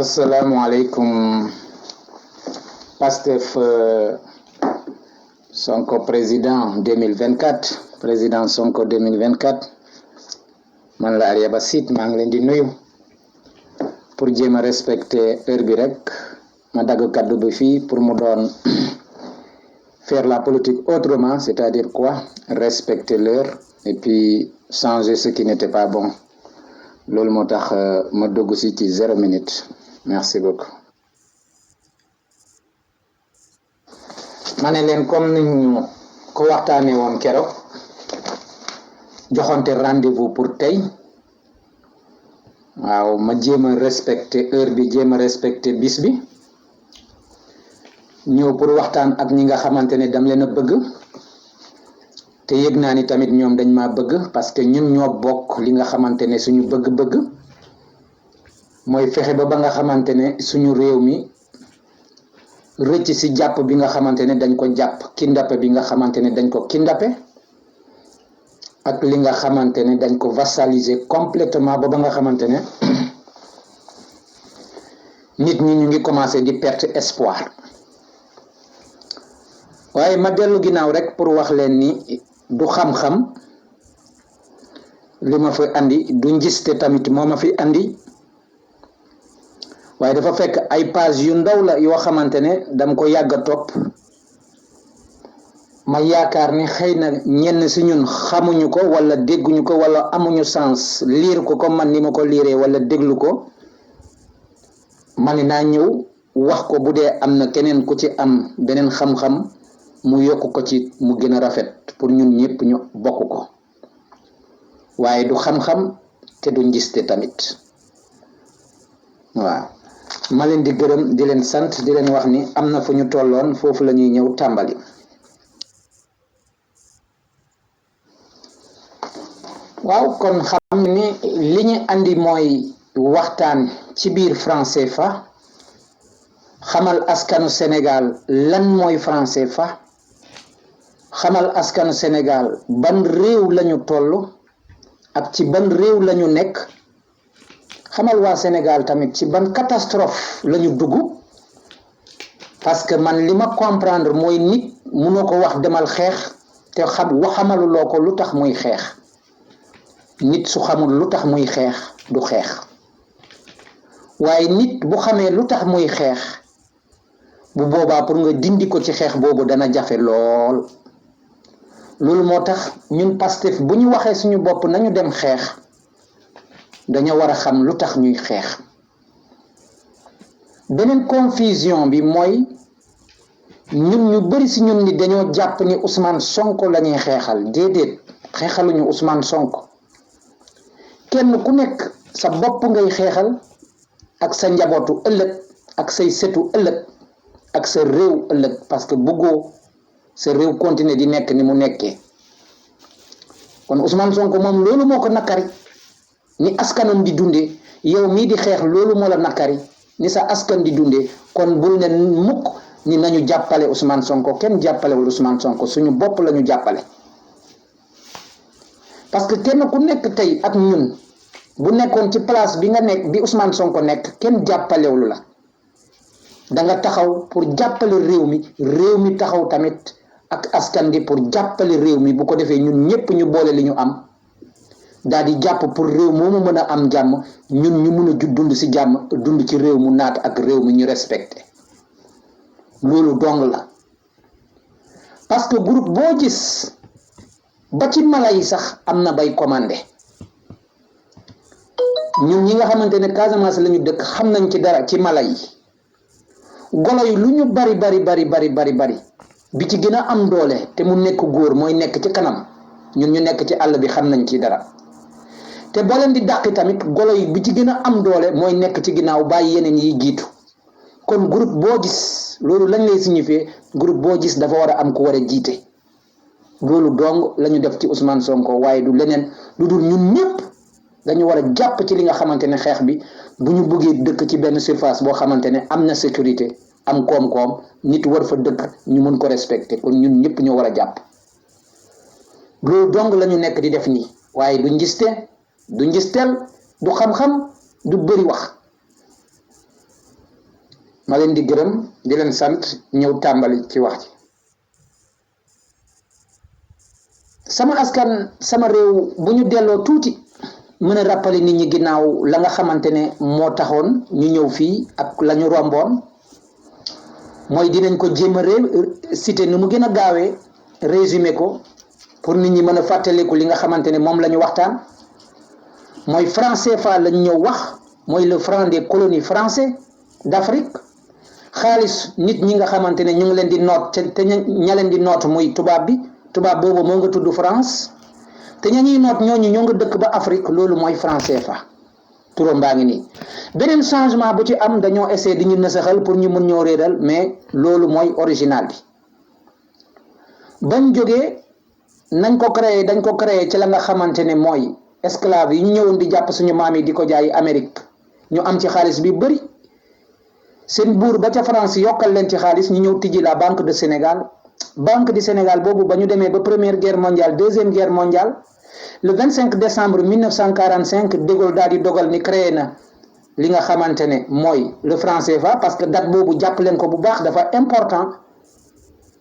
Assalamualaikum. Pastef Sonko président 2024 président Sonko 2024 man la Arya Basit maa ngi leen di nuyu pour jéem a respecter heure bi rek ma dagg kaddu bi fii pour mu doon faire la politique autrement, c'est-à-dire quoi? Respecter l'heure et puis changer ce qui n'était pas bon. Loolu moo tax ma dugg si ci 0 minute. Merci beaucoup. ma ne leen comme ni ñu ko waxtaanee woon keroog joxonte rendez-vous pour tey waaw ma jéem a respecter heure bi jéem a respecter bis bi ñëw pour waxtaan ak ñi nga xamante ne dam leen a bëgg te yëg naa ni tamit ñoom dañ maa bëgg parce que ñun ñoo bokk li nga xamante ne suñu bëgg-bëgg mooy fexe ba nga xamante ne suñu réew mi rëcc si jàpp bi nga xamante ne dañ ko jàpp kindape bi nga xamante ne dañ ko kindape ak li nga xamante ne dañ ko vassaliser complètement ba nga xamante ne nit ñi ñu ngi commencé di perte espoir waaye ma dellu ginnaaw rek pour wax leen ni du xam-xam li ma fi andi du njiste tamit moo ma fi andi waaye dafa fekk ay page yu ndaw la yoo xamante ne dama ko yàgg a topp ma yaakaar ni xëy na ñenn si ñun xamuñu ko wala dégguñu ko wala amuñu sens liir ko comme man ni ma ko liiree wala déglu ko ma ne naa ñëw wax ko bu dee am na keneen ku ci am beneen xam-xam mu yokk ko ci mu gën a rafet pour ñun ñëpp ñu bokk ko waaye du xam-xam te du njiste tamit waaw ma leen di gërëm di leen sant di leen wax ni am na fu ñu tolloon foofu la ñuy ñëw tàmbali waaw kon xam ni li ñu andi mooy waxtaan ci biir franc CFA xamal askanu Sénégal lan mooy franc CFA xamal askanu Sénégal ban réew lañu toll ak ci ban réew lañu nekk xamal waa Sénégal tamit ci ban catastrophe lañu dugg parce que man li ma comprendre mooy nit mënoo ko wax demal xeex te xamaluloo ko lu tax muy xeex nit su xamul lu tax muy xeex du xeex waaye nit bu xamee lu tax muy xeex bu boobaa pour nga dindi ko ci xeex boobu dana jafe lool loolu moo tax ñun Pastef bu ñu waxee suñu bopp nañu dem xeex dañoo war a xam lu tax ñuy xeex beneen confusion bi mooy ñun ñu bari si ñun ni dañoo jàpp ni Ousmane Sonko la ñuy xeexal déedéet xeexaluñu Ousmane Sonko kenn ku nekk sa bopp ngay xeexal ak sa njabootu ëllëg ak say setu ëllëg ak sa réew ëllëg parce que bëggoo sa réew continuer di nekk ni mu nekkee kon Ousmane Sonko moom loolu moo ko nakari ni askanam di dundee yow mii di xeex loolu moo la nakari ni sa askan di dundee kon bul ne mukk ni nañu jàppale Ousmane Sonko kenn jàppalewul Ousmane Sonko suñu bopp la ñu jàppale parce que kenn ku nekk tey ak ñun bu nekkoon ci place bi nga nekk bi Ousmane Sonko nekk kenn jàppalewul la da nga taxaw pour jàppale réew mi taxaw tamit ak askan gi pour jàppale réew mi bu ko defee ñun ñëpp ñu boole li ñu am daal di jàpp pour réew moomu mën a am jàmm ñun ñu mën a dund si jàmm dund ci réew mu naat ak réew mi ñu respecté loolu dong la parce que groupe boo gis ba ci mala yi sax am na bay commandé ñun ñi nga xamante ne Casamance la ñu dëkk xam nañ ci dara ci mala yi golo yi lu ñu bari bi ci gën a am doole te mu nekk góor mooy nekk ci kanam ñun ñu nekk ci àll bi xam nañ ci dara te boo leen di dàqi tamit golo yi bi ci gën a am doole mooy nekk ci ginnaaw bàyyi yeneen yi jiitu kon groupe boo gis loolu lañ lay signifier groupe boo gis dafa war a am ku war a jiite loolu dong la ñu def ci Ousmane Sonko waaye du leneen lu dul ñun ñëpp dañu war a jàpp ci li nga xamante ne xeex bi bu ñu bëggee dëkk ci benn surface boo xamante ne am na sécurité am koom-koom nit war fa dëkk ñu mën ko respecter kon ñun ñëpp ñoo war a jàpp loolu dong la ñu nekk di def nii waaye du njiste du njisteel du xam-xam du bëri wax ma leen di gërëm di leen sant ñëw tàmbali ci wax ci sama askan sama réew bu ñu delloo tuuti mën a rappali nit ñi ginnaaw la nga xamante ne moo taxoon ñu ñëw fii ak la ñu romboon mooy dinañ ko jéem a cité nu mu gën a gaawee résumé ko pour nit ñi mën a fàttaliku li nga xamante ne moom la ñu waxtaan mooy franc CFA lañ ñëw wax mooy le franc des colonies français d'Afrique xaalis nit ñi nga xamante ne ñu ngi leen di noot te ña leen di noot muy tubaab bi tubaab boobu moo nga tudd France te ña ñuy noot ñooñu ñoo nga dëkk ba Afrique loolu mooy franc CFA turam baa ngi nii beneen changement bu ci am dañoo essayer di ñu nasaxal pour ñu mën ñoo réeral mais loolu mooy original bi bañ jógee dañ ko créé ci la nga xamante ne mooy esclave yi ñu ñëwoon di jàpp suñu maam yi di ko jaay Amérique ñu am ci xaalis bi bëri seen buur ba ca France yokkal leen ci xaalis ñu ñëw tijji la Banque du Sénégal boobu ba ñu demee ba première guerre mondiale deuxième guerre mondiale le 25 décembre 1945 De Gaulle daal di dogal ni créé na li nga xamante ne mooy le franc CFA parce que date boobu jàpp leen ko bu baax dafa important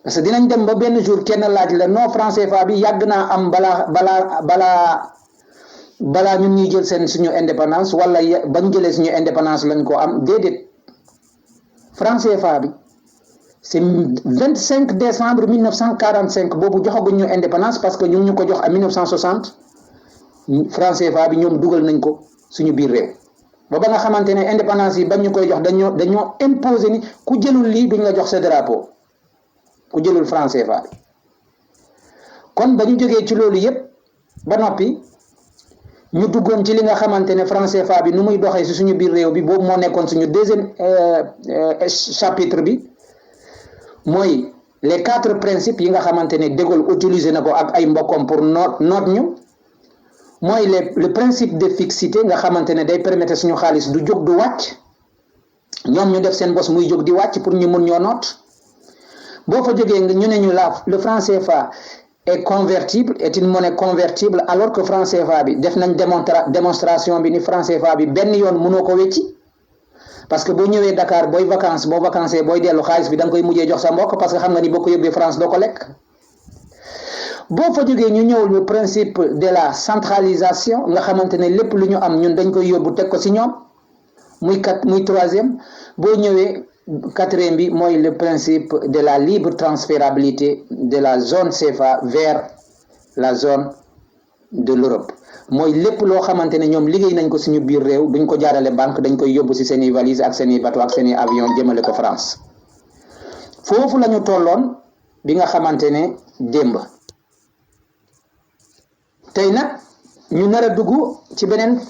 parce que dinañ dem ba benn jour kenn laaj la non franc CFA bi yàgg naa am balaa ñun ñuy jël suñu indépendance wala bañ jëlee suñu indépendance lañ ko am déedéet franc CFA bi c'est 25 décembre 1945 boobu joxaguñ ñu indépendance parce que ñu ngi ñu ko jox à 1960 franc CFA bi ñoom dugal nañ ko suñu biir réew ba nga xamante ne indépendance yi bañ ñu koy jox dañoo imposer ni ku jëlul lii duñ la jox sa drapeau ku jëlul franc CFA bi kon ba ñu jógee ci loolu yépp ba noppi ñu duggoon ci li nga xamante ne franc CFA bi nu muy doxee si suñu biir réew bi boobu moo nekkoon suñu deuxième chapitre bi mooy les 4 principes yi nga xamante ne De Gaulle utilisé na ko ak ay mbokkom pour noot ñu mooy le principe de fixité nga xamante ne day permettre suñu xaalis du jóg du wàcc ñoom ñu def seen bos muy jóg di wàcc pour ñu mun ñoo noot boo fa jógee ñu ne ñu le franc CFA est convertible, est une monnaie convertible alors que franc CFA bi def nañ démonstration bi ni franc CFA bi benn yoon mënoo ko wecci parce que boo ñëwee Dakar boo vacancé booy dellu xaalis bi da nga koy mujjee jox sa mbokk parce que xam nga ni boo ko yóbbee France doo ko lekk boo fa jógee ñu ñëw le principe de la centralisation nga xamante ne lépp lu ñu am ñun dañ koy yóbbu teg ko ci ñoom muy troisième boo ñëwee 4e bi mooy le principe de la libre transférabilité de la zone CFA vers la zone de l'Europe mooy lépp loo xamante ne ñoom liggéey nañ ko suñu biir réew duñ ko jaarale banque dañ koy yóbbu ci seeni valise ak seeni bateau ak seeni avion jëmale ko France foofu la ñu tolloon bi nga xamante ne démb tey nag ñu nar a dugg ci beneen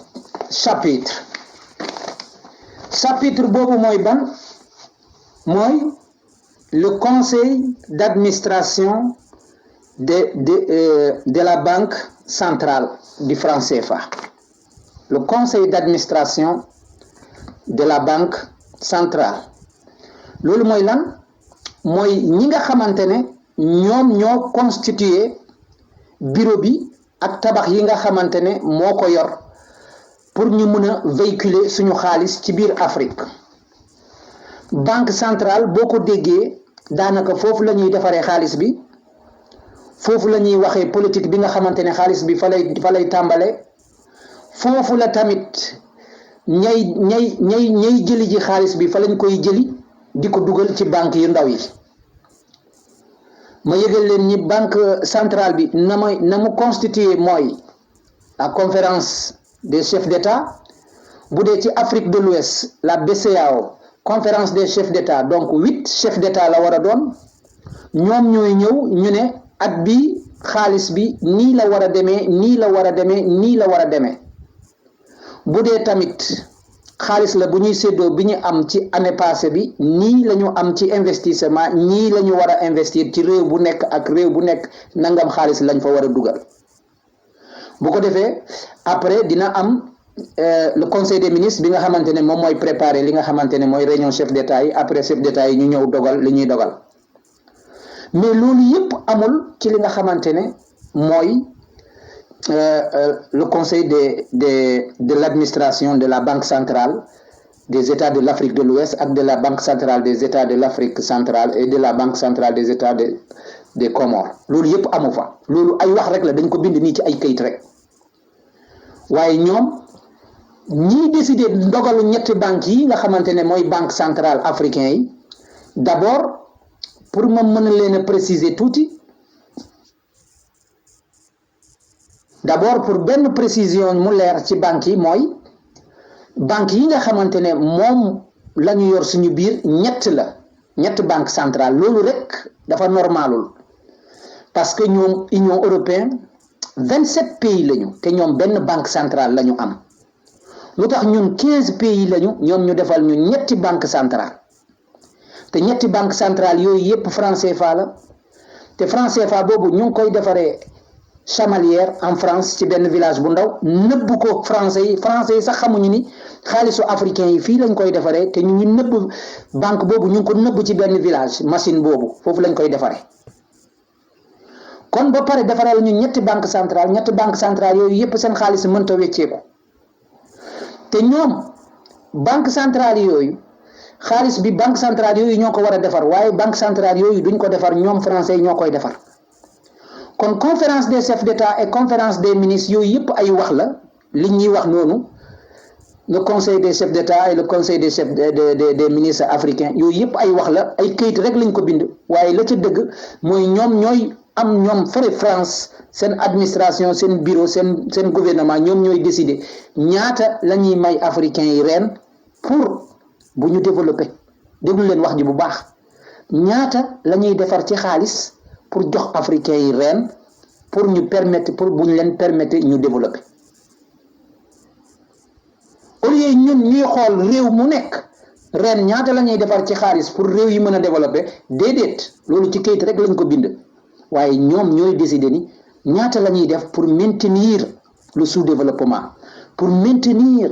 chapitre boobu mooy ban mooy le conseil d'administration de la banque centrale du franc CFA le conseil d'administration de la banque centrale loolu mooy lan mooy ñi nga xamante ne ñoom ñoo constitué bureau bi ak tabax yi nga xamante ne moo ko yor pour ñu mën a véhiculer suñu xaalis ci biir Afrique banque centrale boo ko déggee daanaka foofu la ñuy defaree xaalis bi foofu la ñuy waxee politique bi nga xamante ne xaalis bi fa lay tàmbale foofu la tamit ñay jëli ji xaalis bi fa lañ koy jëli di ko dugal ci banque yu ndaw yi ma yëgal leen ni banque centrale bi na mu constitué mooy la conférence des chefs d'État bu dee ci Afrique de l'Ouest la BCEAO conférence des chefs d'État donc 8 chefs d'État la war a doon ñoom ñooy ñëw ñu ne at bi xaalis bi nii la war a demee nii la war a demee nii la war a demee bu dee tamit xaalis la bu ñuy séddoo bi ñu am ci année passée bi nii la ñu am ci investissement ñii la ñu war a investir ci réew bu nekk ak réew bu nekk nangam xaalis lañ fa war a dugal bu ko defee après dina am le conseil des ministres bi nga xamante ne moom mooy préparer li nga xamante ne mooy réunion chef d'État yi après chef d'État yi ñu ñëw dogal li ñuy dogal mais loolu yëpp amul ci li nga xamante ne mooy le conseil de l'administration de la banque centrale des États de l'Afrique de l'Ouest ak de la Banque centrale des États de l'Afrique centrale et de la Banque centrale des États des Comores loolu yëpp amu fa loolu ay wax rek la dañ ko bind nii ci ay kayit rek waaye ñoom ñii décider ndogalu ñetti banques yi nga xamante ne mooy banque centrale africain yi d'abord pour ma mën a leen a préciser tuuti d'abord pour benn précision mu leer ci banques yi mooy banques yi nga xamante ne moom la ñu yor suñu biir ñett banque centrale loolu rek dafa normalul parce que ñoom Union européenne 27 pays lañu te ñoom benn banque centrale lañu am lu tax ñun 15 pays lañu ñoom ñu defal ñu ñetti banque centrale te ñetti banque centrale yooyu yépp franc CFA la te franc CFA boobu ñu ngi koy defaree Chamalières en France ci benn village bu ndaw nëbb ko français yi sax xamuñu ni xaalisu africain yi fii lañ koy defaree te ñu ngi nëbb banque boobu ñu ngi ko nëbb ci benn village machine boobu foofu lañ koy defaree kon ba pare defaral ñu ñetti banque centrale yooyu yépp seen xaalis mënta wecceeku te ñoom banque centrale yooyu xaalis bi banque centrale yooyu ñoo ko war a defar waaye banque centrale yooyu duñ ko defar ñoom français yi ñoo koy defar kon conférence des chefs d'État et conférence des ministres yooyu yëpp ay wax la li ñuy wax noonu le conseil des chefs d'État et le conseil des chefs des ministres africains yooyu yëpp ay wax la ay këyit rek lañ ko bind waaye la ca dëgg mooy ñoom ñooy am ñoom fële France seen administration seen bureau seen gouvernement ñoom ñooy décider ñaata la ñuy may africains yi ren pour bu ñu développer déglu leen wax ji bu baax ñaata la ñuy defar ci xaalis pour jox africains yi ren pour ñu permettre pour bu ñu leen permettre ñu développer au lieu ñun ñuy xool réew mu nekk ren ñaata la ñuy defar ci xaalis pour réew yi mën a développer déedéet loolu ci kayit rek lañ ko bind waaye ñoom ñooy décider ni ñaata la ñuy def pour maintenir le sous-développement pour maintenir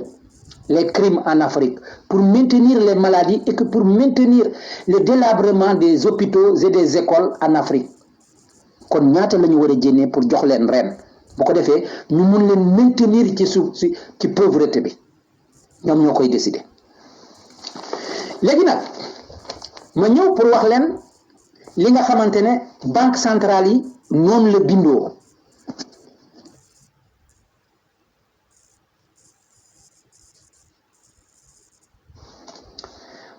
les crimes en Afrique pour maintenir les maladies et que pour maintenir le délabrement des hôpitaux et des écoles en Afrique kon ñaata la ñu war a jénnee pour jox leen ren bu ko defee ñu mun leen maintenir ci suuf ci pauvreté bi ñoom ñoo koy décider léegi nag ma ñëw pour wax leen li nga xamante ne banque centrale yi noonu la bindoo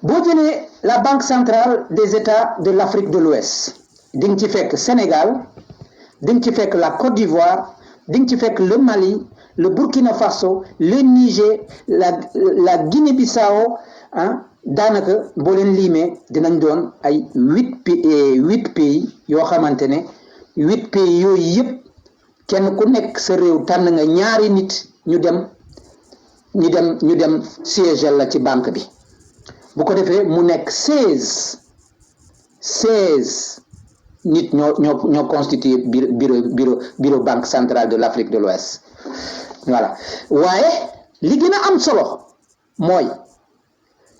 boo jëlee la banque centrale des États de l'Afrique de l'Ouest di nga ci fekk Sénégal di nga ci fekk la Côte d'Ivoire di nga ci fekk le Mali le Burkina Faso le Niger la Guinée-Bissau daanaka boo leen liimee dinañ doon ay 8 pays yoo xamante ne 8 pays yooyu yëpp kenn ku nekk sa réew tànn nga ñaari nit ñu dem siège la ci banque bi bu ko defee mu nekk 16 nit ñoo constitué bureau banque centrale de l'Afrique de l'Ouest voilà waaye li gën a am solo mooy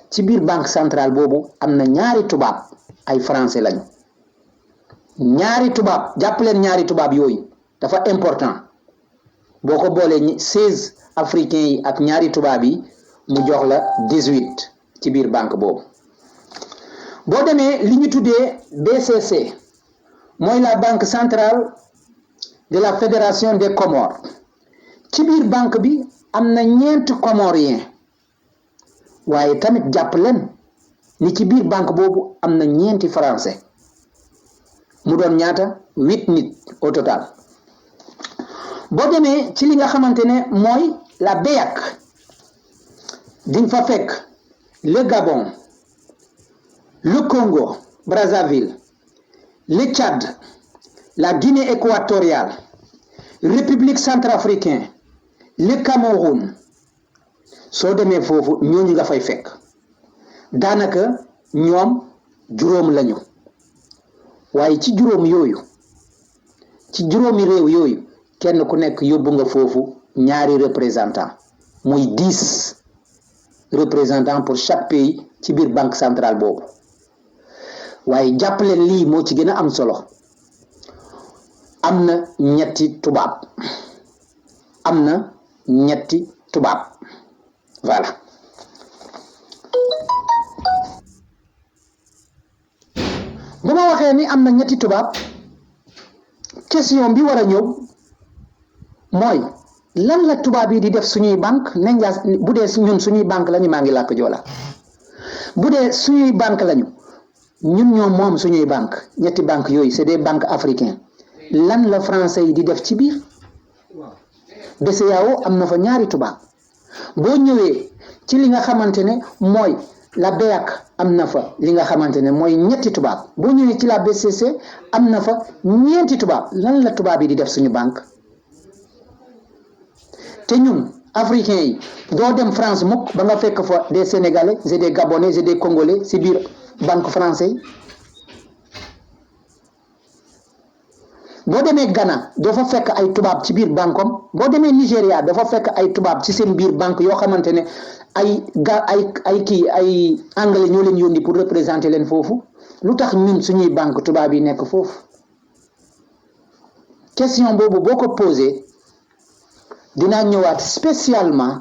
ci biir banque centrale boobu am na ñaari tubaab ay français lañu ñaari tubaab jàpp leen ñaari tubaab yooyu dafa important boo ko boolee 16 africains yi ak ñaari tubaab yi mu jox la 18 ci biir banque boobu boo demee li ñu tuddee BCC mooy la banque centrale de la fédération des Comores ci biir banque bi am na ñeenti comoriens waaye tamit jàpp leen ni ci biir banque boobu am na ñeenti français mu doon ñaata 8 nit au total boo demee ci li nga xamante ne mooy la BEAC dinga fa fekk le Gabon le Congo Brazzaville le Tchad la Guinée équatoriale République centrafricaine le Cameroun soo demee foofu ñooñu nga fay fekk daanaka ñoom juróom lañu waaye ci juróom yooyu ci juróomi réew yooyu kenn ku nekk yóbbu nga foofu ñaari représentant muy 10 représentants pour chaque pays ci biir banque centrale boobu waaye jàppaleen lii moo ci gën a am solo am na ñetti tubaab voilà bu ma waxee ni am na ñetti tubaab question bi war a ñëw mooy lan la tubaab yi di def suñuy banque nañ la bu dee ñun suñuy banque lañu maa ngi làkk joola bu dee suñuy banque lañu ñun ñoo moom suñuy banque ñetti banque yooyu c'est des banques africaines lan la français yi di def ci biir BCEAO am na fa ñaari tubaab boo ñëwee ci li nga xamante ne mooy la BEAC am na fa li nga xamante ne mooy ñetti tubaab boo ñëwee ci la BCC am na fa ñeenti tubaab lan la tubaab yi di def suñu banque te ñun africains yi doo dem France mukk ba nga fekk fa des Sénégalais et des Gabonais et des Congolais ci biir banque français yi boo demee Ghana doo fa fekk ay tubaab ci biir bankom boo demee Nigéria doo fa fekk ay tubaab ci seen biir banque yoo xamante ne ay anglais ñoo leen yónni pour représenter leen foofu lu tax ñun suñuy banque tubaab yi nekk foofu question boobu boo ko posé dinaa ñëwaat spécialement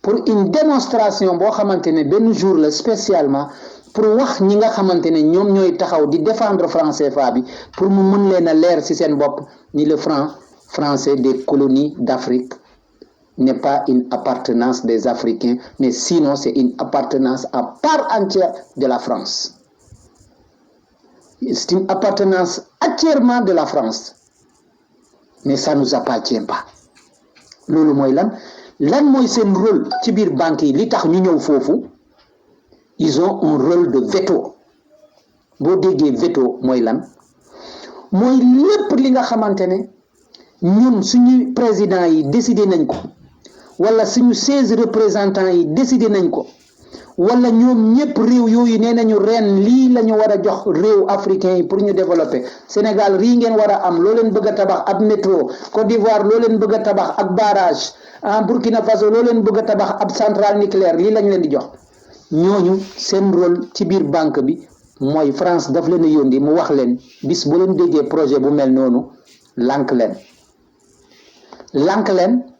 pour une démonstration boo xamante ne benn jour la spécialement pour wax ñi nga xamante ne ñoom ñooy taxaw di défendre franc CFA bi pour mu mën leen a leer ci seen bopp ni le franc français des colonies d'Afrique n'est pas une appartenance des Africains, mais sinon c'est une appartenance à part entière de la France. C'est une appartenance entièrement de la France, mais ça ne nous appartient pas. Loolu mooy lan mooy seen rôle ci biir banque yi li tax ñu ñëw foofu ils ont un rôle de veto boo déggee veto mooy lan mooy lépp li nga xamante ne ñun suñu président yi décidé nañ ko wala suñu 16 représentants yi décidé nañ ko wala ñoom ñëpp réew yooyu nee nañu ren lii la ñu war a jox réew africain yi pour ñu développer Sénégal rii ngeen war a am loo leen bëgg a tabax ab métro Côte d'Ivoire loo leen bëgg a tabax ak barrage en Burkina Faso loo leen bëgg a tabax ab centrale nucléaire lii lañ leen di jox ñooñu seen rôle ci biir banque bi mooy France daf leen a yónni mu wax leen bis bu leen déggee projet bu mel noonu lànk leen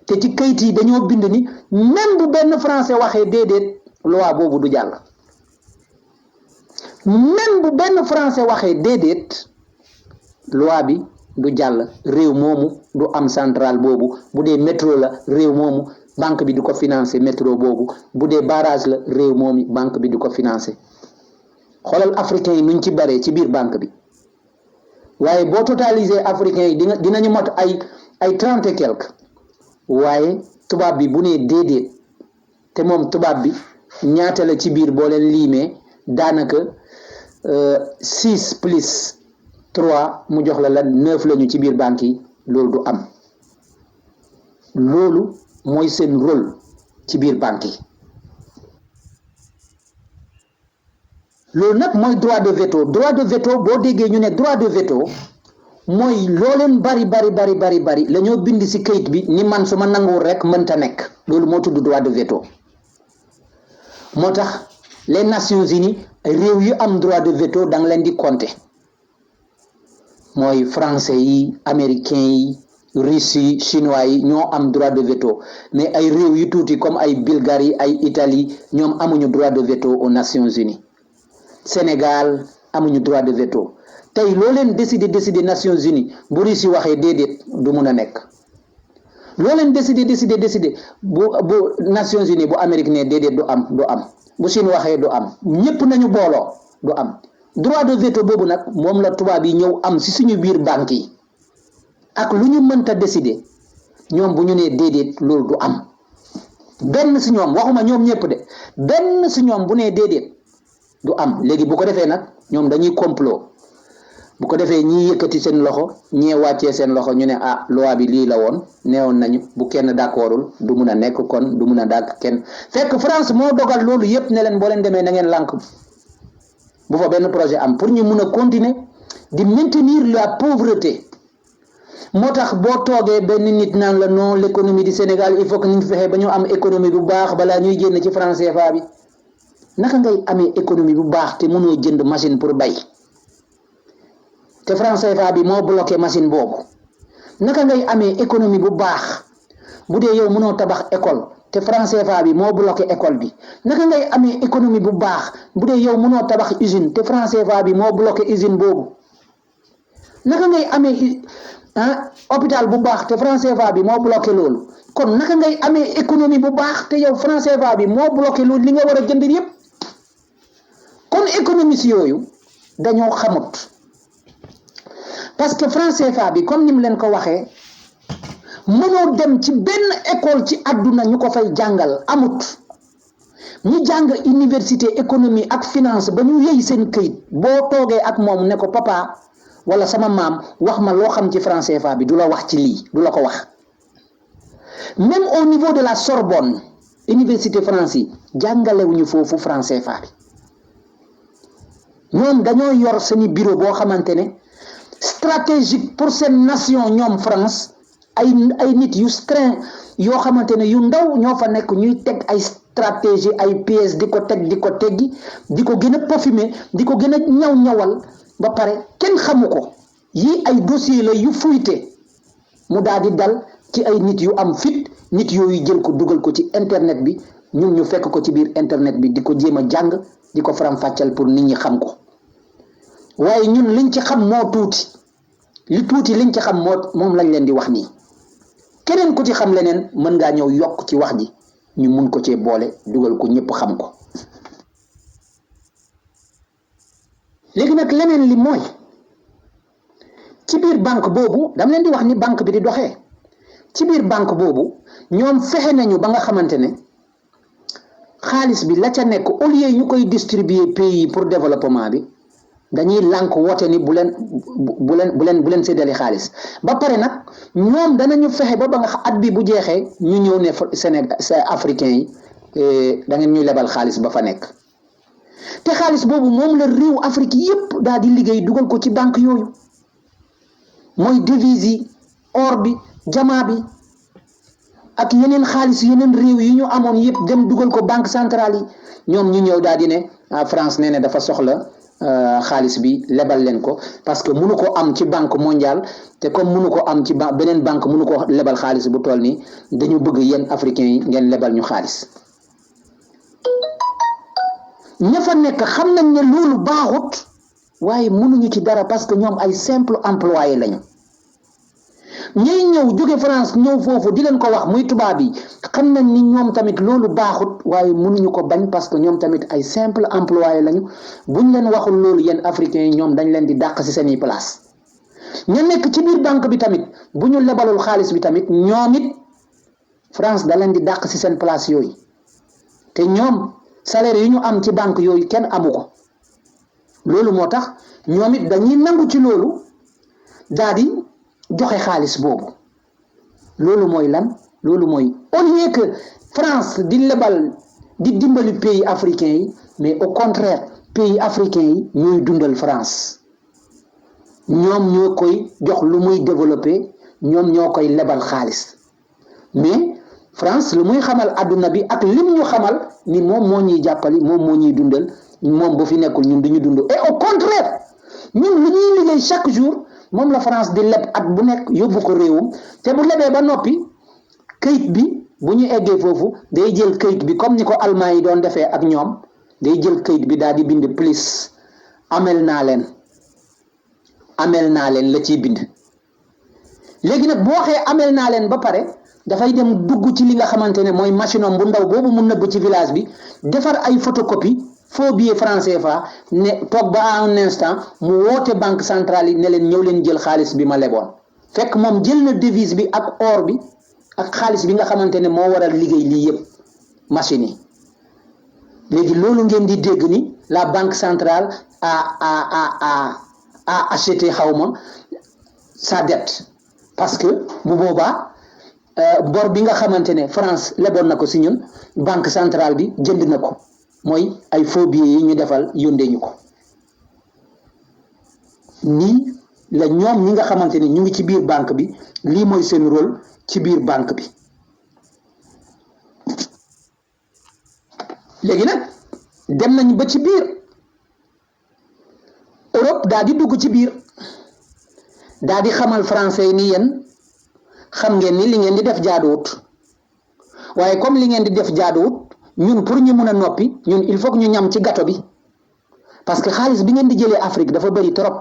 te ci kayit yi dañoo bind ni même bu benn français waxee déedéet loi boobu du jàll même bu benn français waxee déedéet loi bi du jàll réew moomu du am centrale boobu bu dee métro la réew moomu banque bi du ko financer métro boobu bu dee barrage la réew moomu banque bi du ko financer xoolal africains yi nuñ ci baree ci biir banque bi waaye boo totaliser africains yi dinañu mot ay 30 et quelque waaye tubaab bi bu nee déedéet te moom tubaab bi ñaata la ci biir boo leen liimee daanaka 6 plus 3 mu jox la 9 lañu ci biir banque yi loolu du am loolu mooy seen rôle ci biir banque yi loolu nag mooy droit de veto boo déggee ñu ne droit de veto mooy loo leen bari la ñoo bind ci kayit bi ni man su ma nanguwul rek mënta nekk loolu moo tudd droit de veto moo tax les Nations Unies réew yu am droit de veto da nga leen di compter mooy français yi américains yi russes yi chinois yi ñoo am droit de veto mais ay réew yu tuuti comme ay Bulgarie ay Italie ñoom amuñu droit de veto aux Nations Unies Sénégal amuñu droit de veto tey loo leen décider Nations Unies bu Russie waxee déedéet du mun a nekk loo leen décider bu Nations Unies bu Amérique ne déedéet du am bu Chine waxee du am ñëpp nañu booloo du am droit de veto boobu nag moom la tubaab yi ñëw am ci suñu biir banque yi ak lu ñu mënta décider ñoom bu ñu nee déedéet loolu du am benn ci ñoom waxuma ñoom ñëpp de benn ci ñoom bu nee déedéet du am léegi bu ko defee nag ñoom dañuy complot bu ko defee ñii yëkkati seen loxo ñee wàccee seen loxo ñu ne loi bi lii la woon neewoon nañu bu kenn d'accordul du mun a nekk kon du mun a dàkk kenn fekk France moo dogal loolu yépp ne leen boo leen demee na ngeen lànk bu fa benn projet am pour ñu mun a continuer di maintenir la pauvreté moo tax boo toogee benn nit naan la non l'économie du Sénégal il faut que ñu fexe ba ñu am économie bu baax balaa ñuy génn ci franc CFA bi naka ngay amee économie bu baax te mënoo jënd machine pour bay te franc CFA bi moo bloqué machine boobu naka ngay amee économie bu baax bu dee yow mënoo tabax école te franc CFA bi moo bloqué école bi naka ngay amee économie bu baax bu dee yow mënoo tabax usine te franc CFA bi moo bloqué usine boobu naka ngay amee hôpital bu baax te franc CFA bi moo bloqué loolu kon naka ngay amee économie bu baax te yow franc CFA bi moo bloqué loolu li nga war a jënd yépp kon économistes yooyu dañoo xamut parce que franc CFA bi comme ni mu leen ko waxee mënoo dem ci benn école ci àdduna ñu ko fay jàngal amut ñi jàng université économie ak finance ba ñu yëy seen këyit boo toogee ak moom ne ko papa wala sama maam wax ma loo xam ci franc CFA bi du la wax ci lii du la ko wax même au niveau de la Sorbonne université France yi jàngalewuñu foofu franc CFA bi ñoom dañoo yor seeni bureau boo xamante ne stratégique pour seen nation ñoom France ay nit yu strain yoo xamante ne yu ndaw ñoo fa nekk ñuy teg ay stratégie ay pièces di ko teg di ko teggi di ko gën a peaufiner di ko gën a ñawal ba pare kenn xamu ko yii ay dossier la yu fuité mu daal di dal ci ay nit yu am fit nit yooyu jël ko dugal ko ci internet bi ñun ñu fekk ko ci biir internet bi di ko jéem a jàng di ko faram-fàcceel pour nit ñi xam ko waaye ñun liñ ci xam moo tuuti li tuuti liñ ci xam moom lañ leen di wax nii keneen ku ci xam leneen mën ngaa ñëw yokk ci wax ji ñu mun ko cee boole dugal ko ñëpp xam ko léegi nag leneen li mooy ci biir banque boobu dama leen di wax ni banque bi di doxee ci biir banque boobu ñoom fexe nañu ba nga xamante ne xaalis bi la ca nekk au lieu ñu koy distribuer pays pour développement bi dañuy lànk woote ni bu leen séddale xaalis ba pare nag ñoom danañu fexe ba nga at bi bu jeexee ñu ñëw ne Sénégal africain yi da ngeen ñuy lebal xaalis ba fa nekk te xaalis boobu moom la réew Afrique yépp daal di liggéey dugal ko ci banque yooyu mooy devise yi or bi jamaa bi ak yeneen xaalis yeneen réew yi ñu amoon yépp dem dugal ko banque centrale yi ñoom ñu ñëw daal di ne France nee na dafa soxla xaalis bi lebal leen ko parce que mënu ko am ci banque mondiale te comme mënu ko am ci beneen banque mënu ko lebal xaalis bu toll nii dañu bëgg yéen africains yi ngeen lebal ñu xaalis ña fa nekk xam nañ ne loolu baaxut waaye mënuñu ci dara parce que ñoom ay simple employé lañu ñay ñëw jóge France ñëw foofu di leen ko wax muy tubaab yi xam nañ ni ñoom tamit loolu baaxut waaye mënuñu ko bañ parce que ñoom tamit ay simple employé lañu buñ leen waxul loolu yéen africains yi ñoom dañ leen di dàq ci seeni place ña nekk ci biir banque bi tamit bu ñu lebalul xaalis bi tamit ñoom it France da leen di dàq ci seen place yooyu te ñoom salaire yi ñu am ci banque yooyu kenn amu ko loolu moo tax ñoom it dañuy nangu ci loolu daal di joxe xaalis boobu loolu mooy lan loolu mooy au lieu que France di lebal di dimbali pays africains yi mais au contraire pays africains yi ñooy dundal France ñoom ñoo koy jox lu muy développé ñoom ñoo koy lebal xaalis mais France lu muy xamal àdduna bi ak lim ñu xamal ni moom moo ñuy jàppali moom moo ñuy dundal moom bu fi nekkul ñun duñu dund et au contraire ñun lu ñuy liggéey chaque jour moom la France di leb at bu nekk yóbbu ko réewum te bu lebee ba noppi këyit bi bu ñu eggee foofu day jël këyit bi comme ni ko Allemand yi doon defee ak ñoom day jël këyit bi daal di bind plus amel naa leen la ciy bind léegi nag boo waxee amel naa leen ba pare dafay dem dugg ci li nga xamante ne mooy machine am bu ndaw boobu mu nëbb ci village bi defar ay photocopie faux billet franc CFA ne toog ba un instant mu woote banque centrale yi ne leen ñëw leen jël xaalis bi ma leboon fekk moom jël na devise bi ak or bi ak xaalis bi nga xamante ne moo waral liggéey lii yëpp machine yi léegi loolu ngeen di dégg ni la banque centrale a acheté xawma sa dette parce que bu boobaa bor bi nga xamante ne France leboon na ko si ñun banque centrale bi jënd na ko mooy ay faux billets yi ñu defal yóndee ñu ko nii la ñoom ñi nga xamante ne ñu ngi ci biir banque bi lii mooy seen rôle ci biir banque bi léegi nag dem nañ ba ci biir Europe daal di dugg ci biir daal di xamal français yi ni yéen xam ngeen ni li ngeen di def jaaduwut waaye comme li ngeen di def jaaduwut ñun pour ñu mën a noppi ñun il faut que ñu ñam ci gâteau bi parce que xaalis bi ngeen di jëlee Afrique dafa bëri trop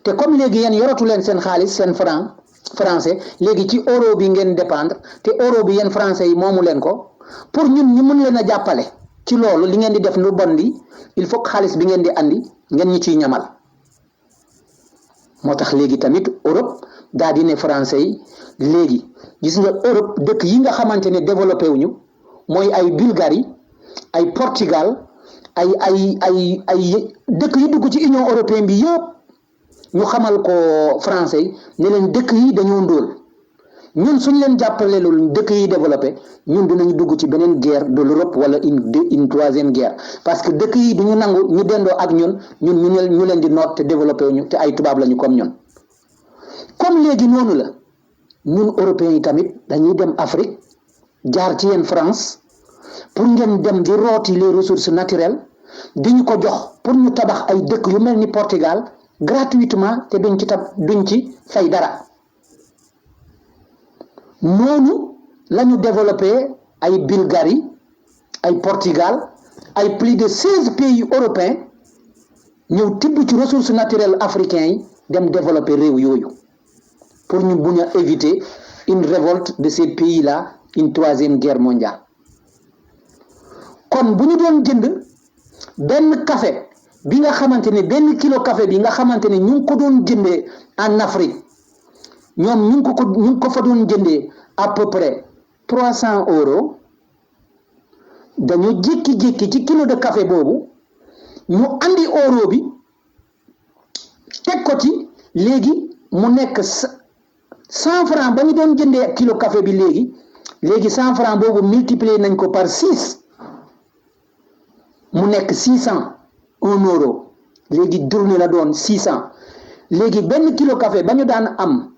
te comme léegi yéen yoratu leen seen xaalis seen français léegi ci euro bi ngeen dépendre te euro bi yéen français yi moomu leen ko pour ñun ñu mën leen a jàppale ci loolu li ngeen di def lu bon li il faut que xaalis bi ngeen di andi ngeen ñu ciy ñamal moo tax léegi tamit Europe daa di ne français yi léegi gis nga Europe dëkk yi nga xamante ne développé wuñu mooy ay Bulgarie ay Portugal ay dëkk yi dugg ci Union européenne bi yëpp ñu xamal ko français yi ne leen dëkk yi dañoo ndóol ñun suñ leen jàppale loolu dëkk yi développé ñun dinañu dugg ci beneen guerre de l'Europe wala une troisième guerre parce que dëkk yi duñu nangu ñu dendoo ak ñun ñu leen di noot te développé wuñu te ay tubaab lañu comme ñun comme léegi noonu la ñun européens yi tamit dañuy dem Afrique jaar ci yeen France pour ngeen dem di rooti les ressources naturelles di ñu ko jox pour ñu tabax ay dëkk yu mel ni Portugal gratuitement te duñ ci fay dara noonu lañu développé ay Bulgarie ay Portugal ay plus de 16 pays européens ñëw tibb ci ressources naturelles africains yi dem développé réew yooyu pour ñu buñ a éviter une révolte de ces pays-là une troisième guerre mondiale kon bu ñu doon jënd benn café bi nga xamante ne benn kilo café bi nga xamante ne ñu ngi ko doon jëndee en Afrique ñoom ñu ngi ko fa doon jëndee à peu près 300 €. dañu jékki-jékki ci kilo de café boobu ñu andi euro bi teg ko ci léegi mu nekk 100 francs ba ñu doon jëndee kilo café bi léegi 100 francs boobu multiplier nañ ko par 6 mu nekk 600 €. léegi tourné la doon 600 léegi benn kilo café ba ñu daan am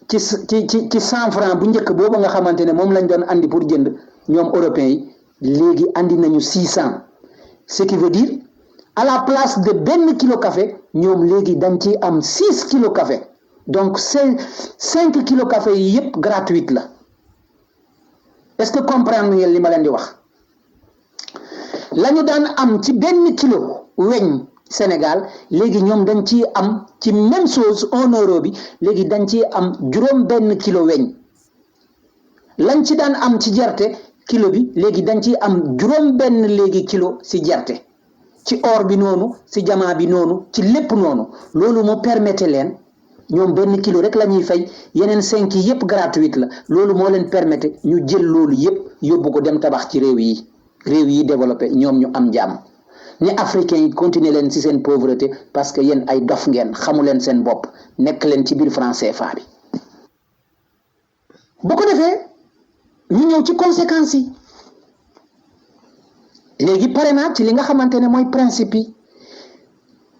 ci 100 francs bu njëkk boobu nga xamante ne moom lañ doon andi pour jënd ñoom européens yi léegi andi nañu 600 ce qui veut dire à la place de benn kilo café ñoom léegi dañ ci am 6 kilo café donc c'est 5 kilo café yi yëpp gratuite la est-ce que comprendre ngeen li ma leen di wax lañu daan am ci benn kilo weñ Sénégal léegi ñoom dañ ciy am ci même chose 1 € bi léegi dañ ciy am juróom benn kilo weñ lañ ci daan am ci gerte kilo bi léegi dañ ciy am juróom benn léegi kilo si gerte ci or bi noonu si jamaa bi noonu ci lépp noonu loolu mu permettre leen ñoom benn kilo rek la ñuy fay yeneen 5 yi yëpp gratuite la loolu moo leen permettre ñu jël loolu yëpp yóbbu ko dem tabax ci réew yi développé ñoom ñu am jàmm ne africains yi continuer leen ci seen pauvreté parce que yéen ay dof ngeen xamu leen seen bopp nekk leen ci biir franc CFA bi bu ko defee ñu ñëw ci conséquences yi léegi pare naa ci li nga xamante ne mooy principe yi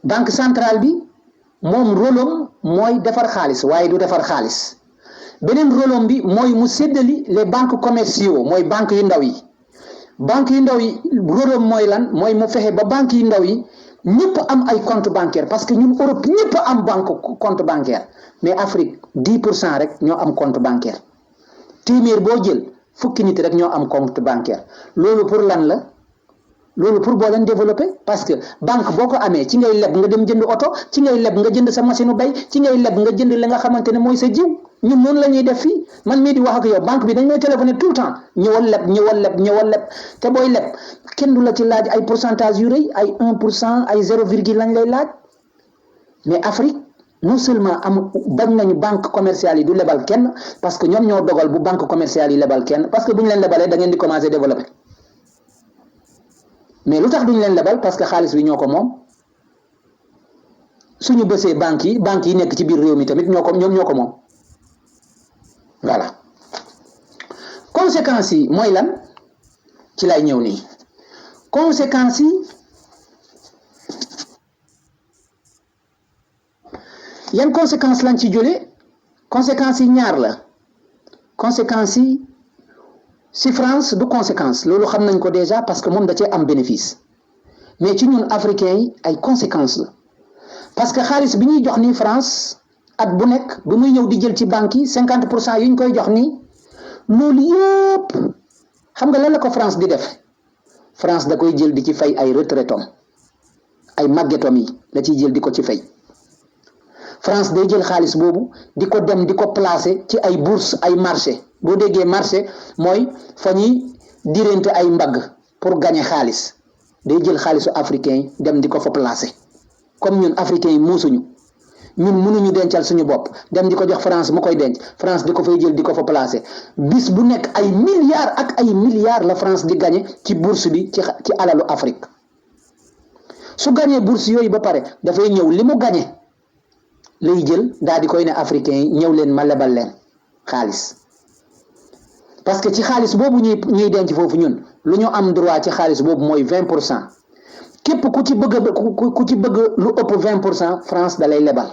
banque centrale bi moom rôlam mooy defar xaalis waaye du defar xaalis beneen rôlam bi mooy mu séddali les banques commerciaux mooy banque yu ndaw yi banque yu ndaw yi rôlam mooy lan mooy mu fexe ba banque yu ndaw yi ñëpp am ay compte bancaire parce que ñun Europe ñëpp am compte bancaire mais Afrique 10% rek ñoo am compte bancaire téeméer boo jël fukki nit rek ñoo am compte bancaire loolu pour lan la loolu pour boo leen développer parce que banque boo ko amee ci ngay leb nga dem jënd oto ci ngay leb nga jënd sa machine bay ci ngay leb nga jënd li nga xamante ne mooy sa jiw ñun noonu la ñuy def fii man mii di wax ak yow banque bi dañ may téléphoner tout le temps ñëwal leb te booy leb kenn du la ci laaj ay pourcentage yu rëy ay 1% ay 0 virgule lañ lay laaj mais Afrique non seulement bañ nañu banque commerciale yi du lebal kenn parce que ñoom ñoo dogal bu banque commerciale yi lebal kenn parce que bu ñu leen lebalee da ngeen di commencer développer mais lu tax duñ leen lebal parce que xaalis bi ñoo ko moom suñu bësee banques yi nekk ci biir réew mi tamit ñoom ñoo ko moom voilà conséquences yi mooy lan ci lay ñëw nii conséquences yi yan conséquences lañ ci jëlee conséquences yi ñaar la conséquences yi si France du conséquence loolu xam nañ ko déjà parce que moom da cee am bénéfice mais ci ñun africains yi ay conséquences la parce que xaalis bi ñuy jox nii France at bu nekk bu muy ñëw di jël ci banque yi 50% yu ñu koy jox nii loolu yëpp xam nga lan la ko France di def France da koy jël di ci fay ay retraitom ay màggetom yi la ciy jël di ko ci fay France day jël xaalis boobu di ko dem di ko placer ci ay bourse ay marché boo déggee marché mooy fa ñuy dirente ay mbagg pour gagner xaalis day jël xaalisu africain yi dem di ko fa placer comme ñun africain yi muusuñu ñun mënuñu dencal suñu bopp dem di ko jox France mu koy denc France di ko fay jël di ko fa placer bis bu nekk ay milliards ak ay milliards la France di gagner ci bourse bi ci alalu Afrique su gagner bourse yooyu ba pare dafay ñëw li mu gagner lay jël daal di koy ne africain yi ñëw leen ma lebal leen xaalis parce que ci xaalis boobu ñuy denc foofu ñun lu ñu am droit ci xaalis boobu mooy 20% képp ku ci bëgg lu ëpp 20% France da lay lebal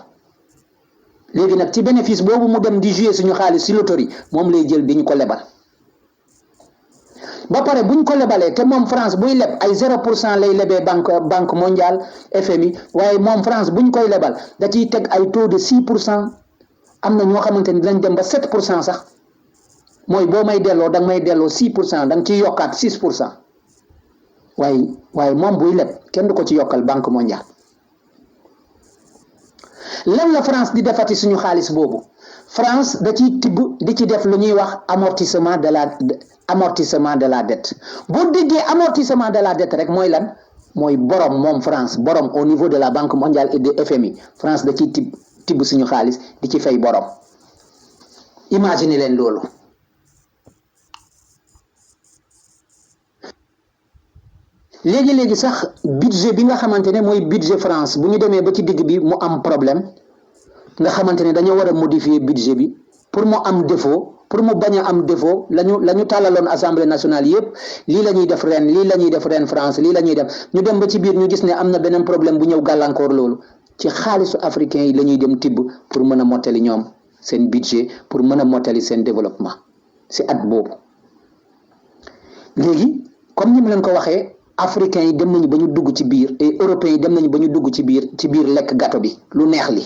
léegi nag ci bénéfice boobu mu dem di jouer suñu xaalis ci loterie moom lay jël di ñu ko lebal ba pare buñ ko lebalee te moom France buy leb ay 0% lay lebee banque mondiale FMI waaye moom France buñ koy lebal da ciy teg ay taux de 6% am na ñoo xamante ni dinañ dem ba 7% sax mooy boo may delloo danga may delloo 6% da nga ciy yokkaat 6% waaye moom buy leb kenn du ko ci yokkal banque mondiale lan la France di defati suñu xaalis boobu France da ciy tibb di ci def lu ñuy wax amortissement de la dette boo déggee amortissement de la dette rek mooy lan mooy borom moom France borom au niveau de la banque mondiale et de FMI France da ciy tibb suñu xaalis di ci fay borom imagine leen loolu léegi sax budget bi nga xamante ne mooy budget France bu ñu demee ba ci digg bi mu am problème nga xamante ne dañoo war a modifier budget bi pour mu am défaut pour mu bañ a am défaut la ñu tàllaloon assemblée nationale yëpp lii la ñuy def ren France lii la ñuy def ñu dem ba ci biir ñu gis ne am na beneen problème bu ñëw gàllankoor loolu ci xaalisu africain yi la ñuy dem tibb pour mën a mottali ñoom seen budget pour mën a mottali seen développement si at boobu léegi comme ni mu leen ko waxee africains yi dem nañu ba ñu dugg ci biir et européens yi dem nañu ba ñu dugg ci biir lekk gâteau bi lu neex li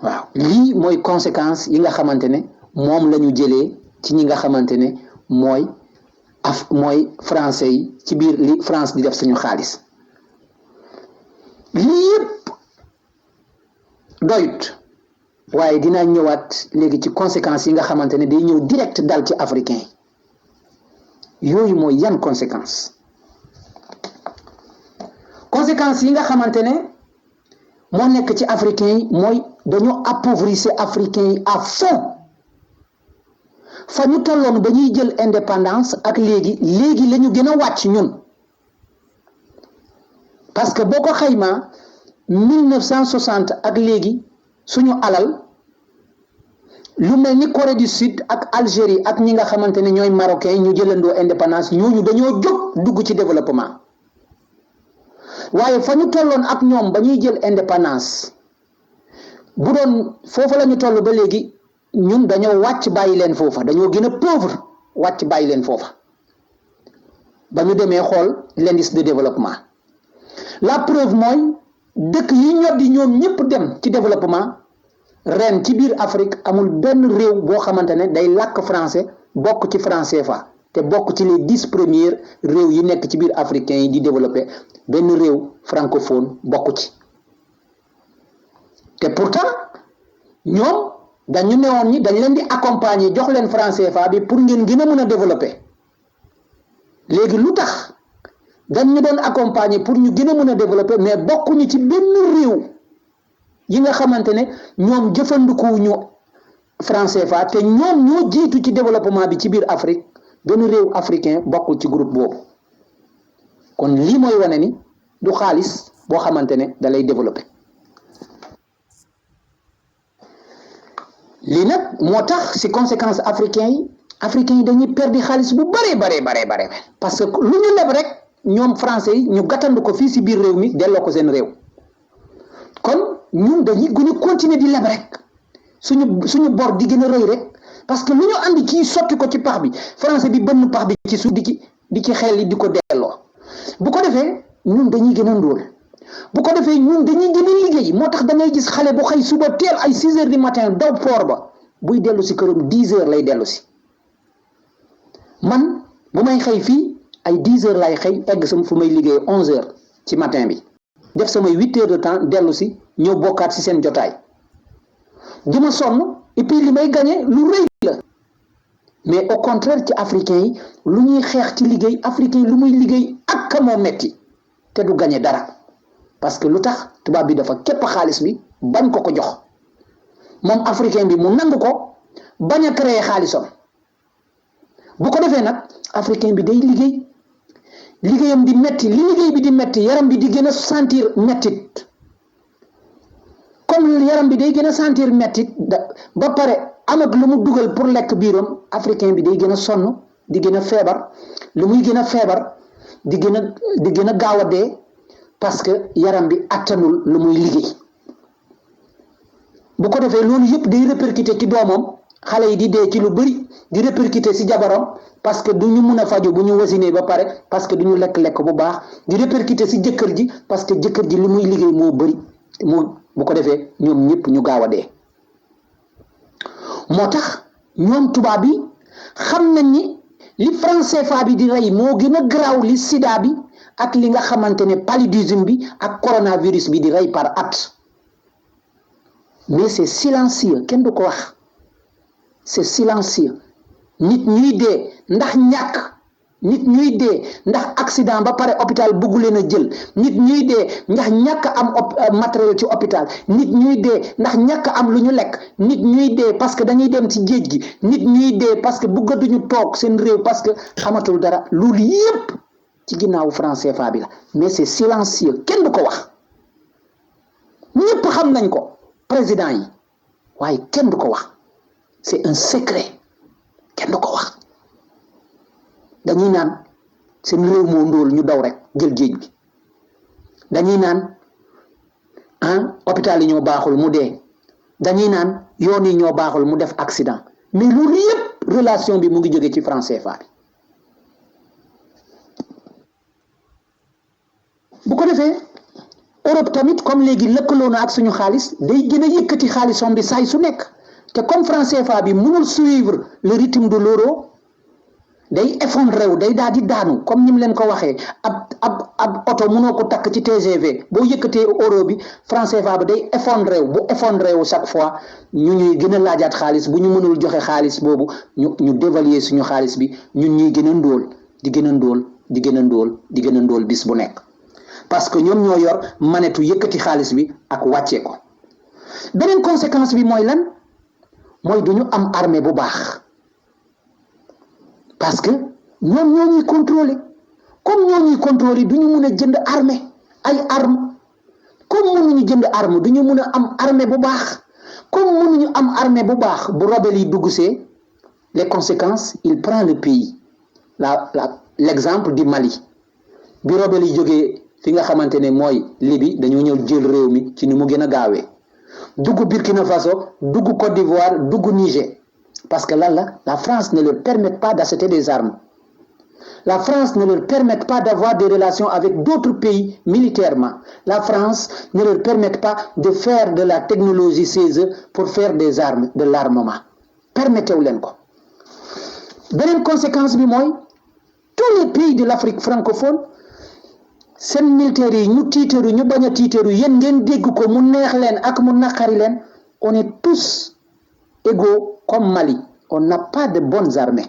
waaw lii mooy conséquence yi nga xamante ne moom la ñu jëlee ci ñi nga xamante ne mooy français yi ci biir li France di def suñu xaalis lii yëpp doyut waaye dinaa ñëwaat léegi ci conséquences yi nga xamante ne day ñëw direct dal ci africain yooyu mooy yan conséquences yi nga xamante ne moo nekk ci africain yi mooy dañoo appauvrir africain yi à fond fa ñu tolloon ba ñuy jël indépendance ak léegi la ñu gën a wàcc ñun parce que boo ko xaymaa 1960 ak léegi suñu alal lu mel ni Corée du Sud ak Algérie ak ñi nga xamante ne ñooy marocain ñu jëlandoo indépendance ñooñu dañoo jóg dugg ci développement waaye fa ñu tolloon ak ñoom ba ñuy jël indépendance bu doon foofa la ñu toll ba léegi ñun dañoo wàcc bàyyi leen foofa dañoo gën a pauvre wàcc bàyyi leen foofa ba ñu demee xool l'indice de développement la preuve mooy dëkk yi ñoddi ñoom ñëpp dem ci développement ren ci biir Afrique amul benn réew boo xamante ne day làkk français bokk ci franc CFA te bokk ci les 10 premiers réew yi nekk ci biir africain yi di développé benn réew francophone bokk ci te pourtant ñoom dañu newoon ñi dañ leen di accompagner jox leen franc CFA bi pour ngeen gën a mën a développé léegi lu tax dañ ñu doon accompagner pour ñu gën a mën a développé mais bokkuñu ci benn réew yi nga xamante ne ñoom jëfandikuwuñu franc CFA te ñoom ñoo jiitu ci développement bi ci biir Afrique benn réew africain bokkul ci groupe boobu kon lii mooy wane ni du xaalis boo xamante ne da lay développé lii nag moo tax ci conséquence africain yi dañuy perdre xaalis bu bare parce que lu ñu leb rek ñoom français yi ñu gàttandu ko fii ci biir réew mi delloo ko seen réew kon ñun dañuy gën a continuer di leb rek suñu bor di gën a rëy rek parce que lu ñu andi kii sotti ko ci pax bi français bi bënn pax bi ci suuf di ci xel yi di ko delloo bu ko defee ñun dañuy gën a ndóol bu ko defee ñun dañuy gën a liggéey moo tax da ngay gis xale bu xëy suba teel ay 6 heures du matin daw port ba buy dellu si këram 10 heures lay dellu si man bu may xëy fii ay 10 heures lay xëy egg sama fu may liggéey 11 heures ci matin bi def samay 8 heures de temps dellu si ñëw bokkaat si seen jotaay duma sonn et puis li may gagné lu rëy la mais au contraire ci africain yi lu ñuy xeex ci liggéey africain lu muy liggéey ak moo metti te du gagné dara parce que lu tax tubaab bi dafa képp xaalis bi bañ ko jox moom africain bi mu nangu ko bañ a créer xaalisam bu ko defee nag africain bi day liggéey liggéeyam di metti li liggéey bi di metti yaram bi di gën a sentir mettit comme yaram bi day gën a sentir mettit ba pare amat lu mu dugal pour lekk biiram africain bi day gën a sonn di gën a feebar lu muy gën a feebar di gën a gaaw a dee parce que yaram bi attanul lu muy liggéey bu ko defee loolu yëpp day répercuter ci doomam xale yi di dee ci lu bëri di répercuter ci jabaram parce que du ñu mun a faju bu ñu wasinee ba pare parce que du ñu lekk-lekk bu baax di répercuter ci jëkkër ji parce que jëkkër ji li muy liggéey moo bëri bu ko defee ñoom ñëpp ñu gaaw a dee moo tax ñoom tubaab bi xam nañ ni li franc CFA bi di rey moo gën a garaaw li sida bi ak li nga xamante ne paludisme bi ak coronavirus bi di rey par at mais c'est silencieux kenn du ko wax c'est silencieux nit ñuy dee ndax ñàkk nit ñuy dee ndax accident ba pare hôpital bëggu leen a jël nit ñuy dee ndax ñàkk am matériel ci hôpital nit ñuy dee ndax ñàkk am lu ñu lekk nit ñuy dee parce que dañuy dem ci géej gi nit ñuy dee parce que bëggatuñu toog seen réew parce que xamatul dara loolu yépp ci ginnaawu franc CFA bi la mais c'est silencieux kenn du ko wax ñëpp xam nañ ko président yi waaye kenn du ko wax c'est un secret kenn du ko wax dañuy naan seen réew moo ndóol ñu daw rek jël géej gi dañuy naan hôpital yi ñoo baaxul mu dee dañuy naan yoon yi ñoo baaxul mu def accident mais loolu yëpp relation bi mu ngi jóge ci franc CFA bi bu ko defee Europe tamit comme léegi lëkkaloo na ak suñu xaalis day gën a yëkkati xaalisam bi saay su nekk te comme franc CFA bi mënul suivre le rythme de l'euro day effondré wu day daal di daanu comme ni mu leen ko waxee ab oto mënoo ko takk ci TGV boo yëkkatee euro bi franc CFA bi day effondré wu bu effondré wu chaque fois ñu ñuy gën a laajaat xaalis bu ñu mënul joxe xaalis boobu ñu dévaluer suñu xaalis bi ñun ñuy gën a ndóol di gën a ndóol di gën a ndóol di gën a ndóol bis bu nekk parce que ñoom ñoo yor manetu yëkkati xaalis bi ak wàccee ko beneen conséquence bi mooy lan mooy du ñu am armée bu baax parce que ñoom ñoo ñuy contrôler comme ñoo ñuy contrôler du ñu mun a jënd armée ay arme comme mënuñu jënd arme du ñu mun a am armée bu baax comme mënuñu am armée bu baax bu rebelle yi dugg see les conséquences il prend le pays l'exemple du Mali bi rebelle yi jógee fi nga xamante ne mooy Libye dañoo ñëw jël réew mi ci ni mu gën a gaawee dugg Burkina Faso dugg Côte d'Ivoire dugg Niger parce que là la France ne leur permet pas d'acheter des armes la France ne leur permet pas d'avoir des relations avec d'autres pays militairement la France ne leur permet pas de faire de la technologie chez eux pour faire des armes de l'armement permettez-wu leen ko beneen conséquence bi mooy tous les pays de l'Afrique francophone seen militaires yi ñu tiitaru ñu bañ a tiitaru yéen ngeen dégg ko mu neex leen ak mu naqari leen on est tous égaux comme Mali on n'a pas de bonnes armées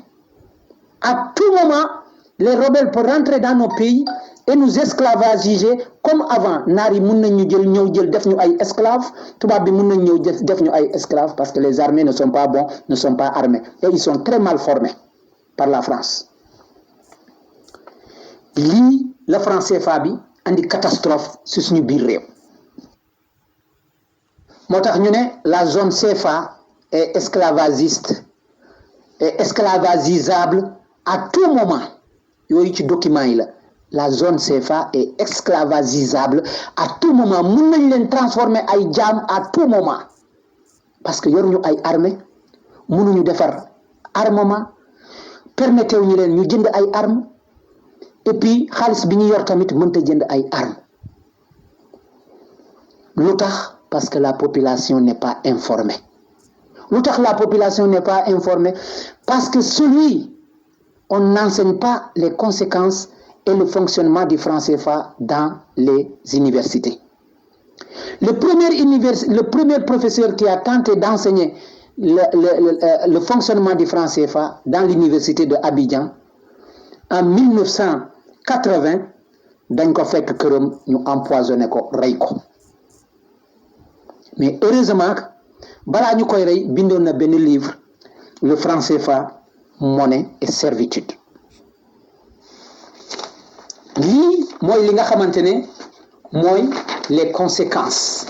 à tout moment les rebelles peuvent rentrer dans nos pays et nous esclavagiser comme avant naar yi mun nañ ñu jël ñëw jël def ñu ay esclaves tubaab bi mun nañ ñëw def ñu ay esclaves parce que les armées ne sont pas bons ne sont pas armés et ils sont très mal formés par la France lii la franc CFA bi andi catastrophe ci suñu biir réew moo tax ñu ne la zone CFA est esclavagiste et esclavagisable à tout moment yooyu ci document yi la zone CFA est esclavagisable à tout moment mun nañ leen transformer ay jaam à tout moment parce que yoruñu ay armée mënuñu defar armement permettre ñu leen ñu jënd ay armes et puis xaalis bi ñu yor tamit mënta jënd ay armes lu tax parce que la population n'est pas informée lu tax la population n'est pas informée parce que celui on n'enseigne pas les conséquences et le fonctionnement du franc CFA dans les universités. Le premier professeur qui a tenté d'enseigner le fonctionnement du franc CFA dans l'université de Abidjan en 1980, dañ ko fekk këram ñu empoisonné ko rey ko mais heureusement balaa ñu koy rey bindoon na benn livre le franc CFA monnaie et servitude lii mooy li nga xamante ne mooy les conséquences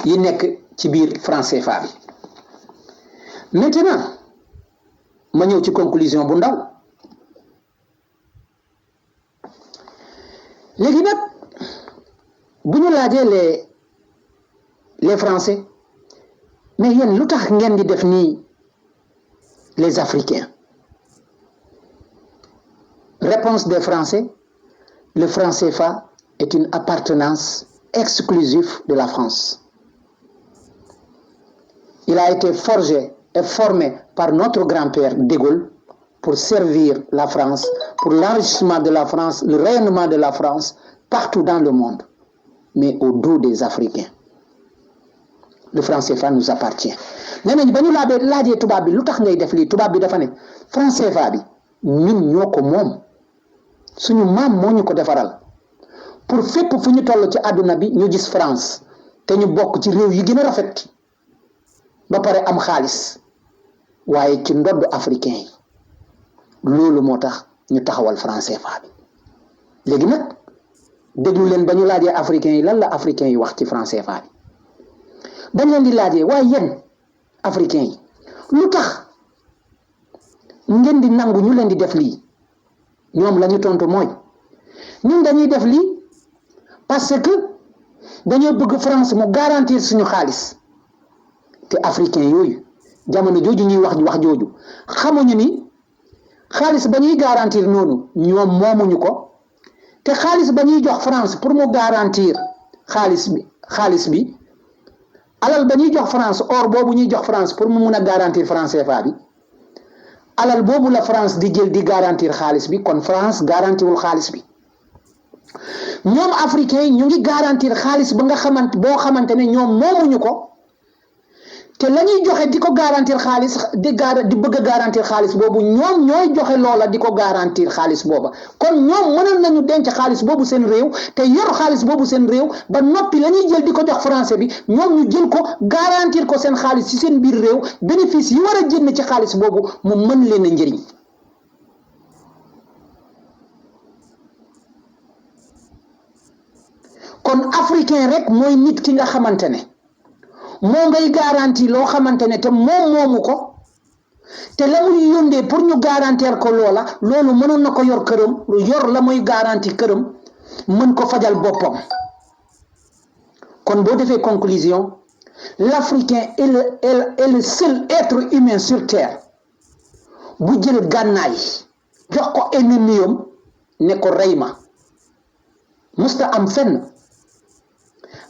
yi nekk ci biir franc CFA bi maintenant ma ñëw ci conclusion bu ndaw léegi nag bu ñu laajee les Français mais yéen lu tax ngeen di def nii les Africains réponse des Français le franc CFA est une appartenance exclusive de la France. Il a été forgé et formé par notre grand-père de Gaulle pour servir la France, pour l'enrichissement de la France, le rayonnement de la France partout dans le monde, mais au dos des Africains. Le franc CFA nous appartient. nee nañ ba ñu laajee tubaab bi lu tax ngay def lii tubaab bi dafa ne franc CFA bi ñun ñoo ko moom suñu maam moo ñu ko defaral pour fépp fu ñu toll ci àdduna bi ñu gis France te ñu bokk ci réew yi gën a rafet ba pare am xaalis waaye ci ndodd africain yi loolu moo tax ñu taxawal franc CFA bi léegi nag déglu leen ba ñu laajee africain yi lan la africain yi wax ci franc CFA bi dañ leen di laajee waaye yéen africain yi lu tax ngeen di nangu ñu leen di def lii ñoom la ñu tontu mooy ñun dañuy def lii parce que dañoo bëgg France mu garantir suñu xaalis te africain yooyu jamono jooju ñuy wax jooju xamuñu ni xaalis ba ñuy garantir noonu ñoom moomuñu ko te xaalis ba ñuy jox France pour mu garantir xaalis bi alal ba ñuy jox France or boobu ñuy jox France pour mu mun a garantir franc CFA bi alal boobu la France di jël di garantir xaalis bi kon France garantiwul xaalis bi ñoom africains yi ñu ngi garantir xaalis ba nga boo xamante ne ñoom moomuñu ko te la ñuy joxe di ko garantir xaalis di bëgg a garantir xaalis boobu ñoom ñooy joxe loola di ko garantir xaalis booba kon ñoom mënoon nañu denc xaalis boobu seen réew te yor xaalis boobu seen réew ba noppi la ñuy jël di ko jox français bi ñoom ñu jël ko garantir ko seen xaalis ci seen biir réew bénéfice yi war a génn ci xaalis boobu mu mën leen a njëriñ kon africain rek mooy nit ki nga xamante ne moo ngay garanti loo xamante ne te moom moomu ko te la muy yóndee pour ñu garantir ko loolu mënoon na ko yor këram yor la muy garanti këram mën ko fajal boppam kon boo defee conclusion l'Africain est le seul être humain sur terre bu jël gànnaay jox ko ennemi-am ne ko rey ma musta am fenn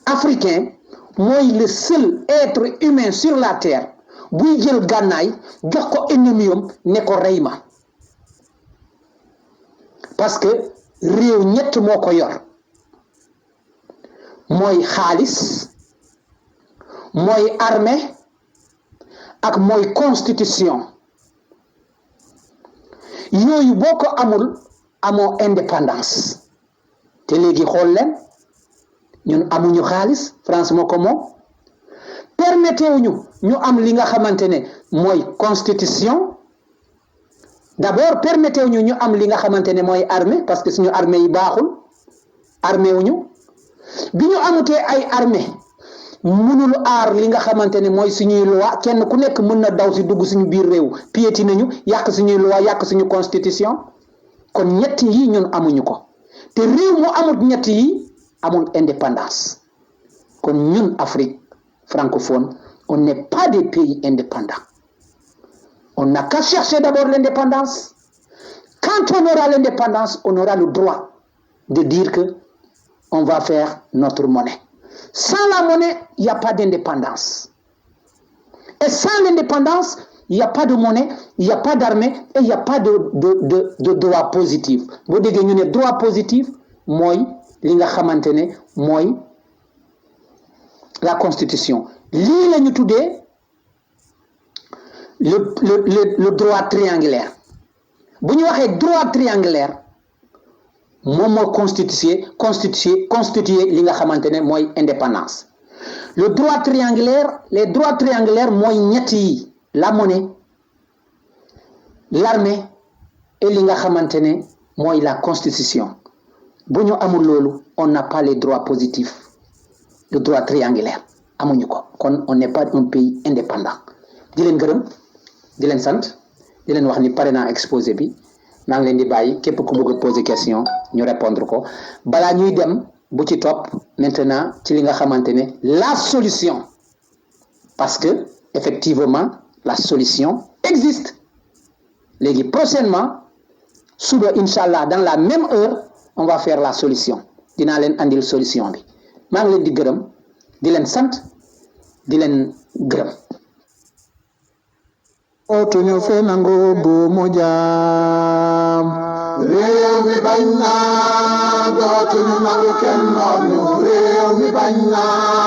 Africain mooy le seul être humain sur la terre buy jël gànnaay jox ko ennemi-am ne ko rey ma parce que réew ñett moo ko yor mooy xaalis mooy armée ak mooy constitution yooyu boo ko amul amoo indépendance te léegi xool leen ñun amuñu xaalis France moo ko moom permettewuñu ñu am li nga xamante ne mooy constitution d'abord permettewuñu ñu am li nga xamante ne mooy armée parce que suñu armée yi baaxul armée wuñu bi ñu amutee ay armée mënul aar li nga xamante ne mooy suñuy loi kenn ku nekk mën na daw si dugg suñu biir réew piéti nañu yàq suñuy loi yàq suñu constitution kon ñett yi ñun amuñu ko te réew mu amut ñett yi amul indépendance kon ñun Afrique francophone on n'est pas des pays indépendants on n'a qu'à chercher d'abord l'indépendance quand on aura l'indépendance on aura le droit de dire que on va faire notre monnaie sans la monnaie il n'y a pas d'indépendance et sans l'indépendance il n'y a pas de monnaie, il n'y a pas d'armée et il n'y a pas de droit positif. Boo déggee ñu ne droit positif mooy li nga xamante ne mooy la constitution lii la ñu tuddee le droit triangulaire bu ñu waxee droit triangulaire moom moo constitué li nga xamante ne mooy indépendance. Le droit triangulaire, les droits triangulaires mooy ñett yi la monnaie, l'armée et li nga xamante ne mooy la constitution. Bu ñu amul loolu on n'a pas les droits positifs, le droit triangulaire amuñu ko kon on n'est pas un pays indépendant. Di leen gërëm di leen sant di leen wax ni pare naa exposé bi maa ngi leen di bàyyi képp ku bëgg a poser question ñu répondre ko balaa ñuy dem bu ci topp maintenant ci li nga xamante ne la solution parce que effectivement la solution existe léegi prochainement suba inshallah dans la même heure on va faire la solution dinaa leen andil solution bi maa ngi leen di gërëm di leen sant di leen gërëm Otuñu fe nangu bu mu jaam réew mi bañ naa dootuñu nangu kenn noonu réew mi bañ naa